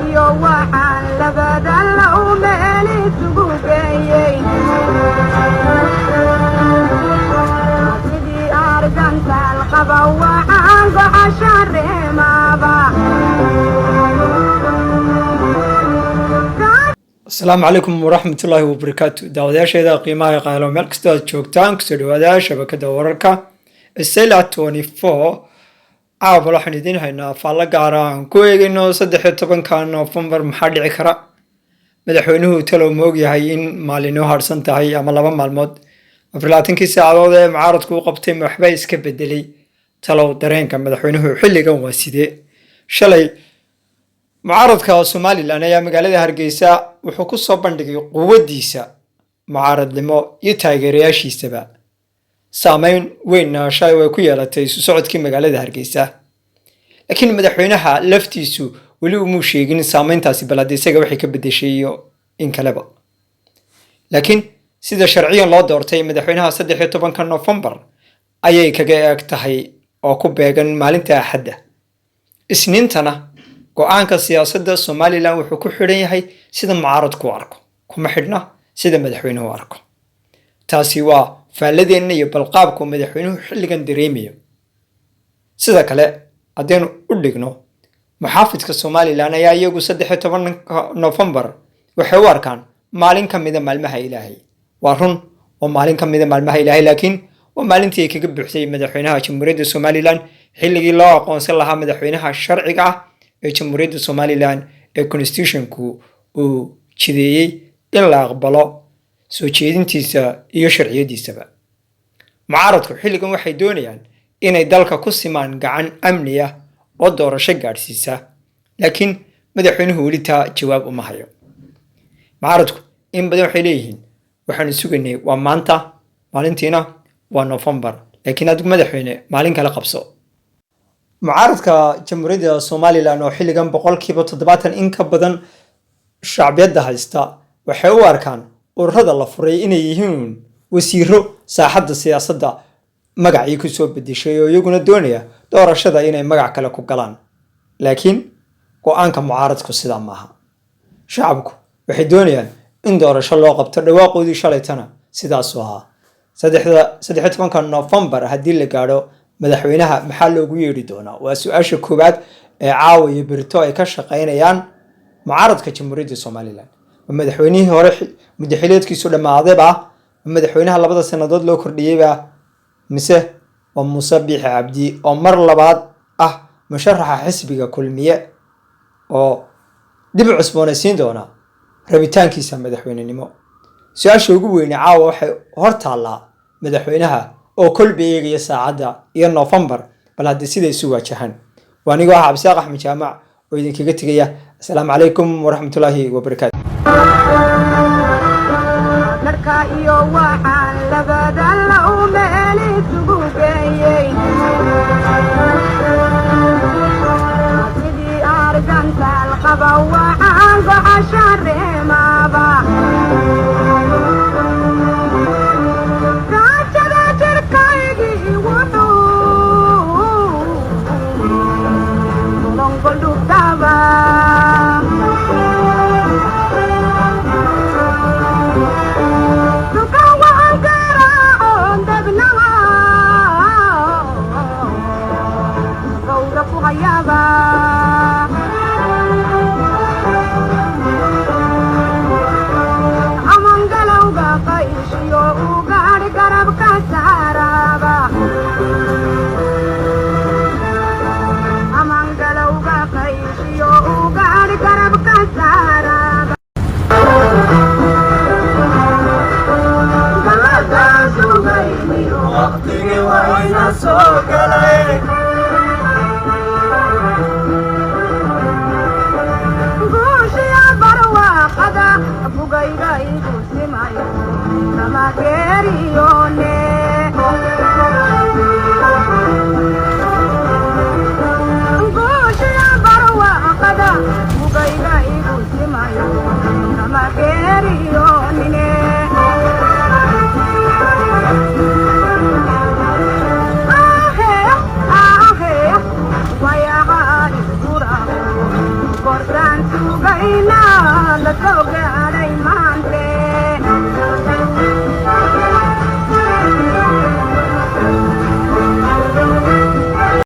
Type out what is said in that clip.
iyo waxaan labada law meel isugu geeyey sidii argantaal qaba waxaan gocasha reemaaba. السلام عليكم ورحمة الله وبركاته. داوداشيدا قيمة قالوا ملك ستاد جوجتان كسدودا شبكة ورركا السيلة 24 عاف راح ندين هنا فالا قاران كوي إنه صدق طبعا كان نوفمبر محل عكرة مدحونه تلو موجي هايين مالينو هارسنت هاي أما لبا مالمود أفرلاتين كيسي عضوضة معارض كو قبتين محباي سكب الدلي تلو درين كان مدحونه حلي قوم واسيدي شلي معارضka Somaliland ayaa magaalada Hargeysa wuxuu ku soo bandhigay quwadiisa mucaaradnimo iyo taageerayaashiisaba saameyn weyn shay way ku yeelatay socodkii magaalada Hargeysa laakiin madaxweynaha laftiisu wali uu sheegin saameyntaasi baladiisaga waxay ka bedeshay in kaleba laakiin sida sharciyan loo doortay madaxweynaha 13 November ayay kaga eeg tahay oo ku beegan maalinta Axadda isniintana go'aanka siyaasadda Somaliland wuxuu ku xiran yahay sida mucaaradku u arko kuma xidhna sida madaxweynuhu u arko taasi waa faaladeenna iyo balqaabku madaxweynuhu xilligan dareemayo sida kale haddeen u dhigno muxaafidka Somaliland ayaa iyagu 13 November waxay u arkaan maalin ka mid ah maalmaha Ilaahay waa run oo maalin ka mid ah maalmaha Ilaahay laakiin waa maalintii ay kaga buuxsay madaxweynaha Jamhuuriyadda Somaliland xilligii loo aqoonsan lahaa madaxweynaha sharciga ah Jamhuuriyadda Somaliland ee constitutionku uu jideeyay in la aqbalo soo jeedintiisa iyo sharciyadiisaba mucaaradku xilligan waxay doonayaan inay dalka ku simaan gacan amni ah oo doorasho gaarsiisa laakiin madaxweynuhu weli taa jawaab uma hayo mucaaradku in badan waxay leeyihiin waxaan sugaynay waa maanta maalintiina waa November laakiin adigu madaxweyne maalin kale qabso mucaaradka Jamhuuriyadda Somaliland oo xilligan 70% in ka badan shacbiyadda haysta waxay u arkaan ururada la furay inay yihiin wasiiro saaxadda siyaasadda magacii ku soo bedeshay oo iyaguna doonaya doorashada inay magac kale ku galaan laakiin go'aanka mucaaradku sida maaha shacabku waxay doonayaan in doorasho loo qabto dhawaaqoodii shalaytana sidaas oo ahaa 13 November haddii la gaaro madaxweynaha maxaa loogu yeeri doonaa waa su'aasha koobaad ee caawa iyo berito ay ka shaqeynayaan mucaaradka Jamhuuriyadda Somaliland madaxweynihii hore madaxweynaadkiisu dhamaaday madaxweynaha labada sanadood loo kordhiyay mise waa Muuse Biixi Cabdi oo mar labaad musharaxa xisbiga kulmiye oo dib u cusboonaysiin doona rabitaankiisa madaxweynenimo su'aasha ugu weyn caawa waxay hortaallaa madaxweynaha oo kolba eegaya saacada iyo November bal hadii sida isu waajahan waaniga waxa Cabdi Axmed Jaamac oo idinkaga tagaya assalaamu calaykum waraxmatullaahi wabarakaatuh marka iyo waxaan labada law meel isugu geeyey sidii argantaal qaba waxaan gocasha reemaaba Rantu gaina la toga arai mante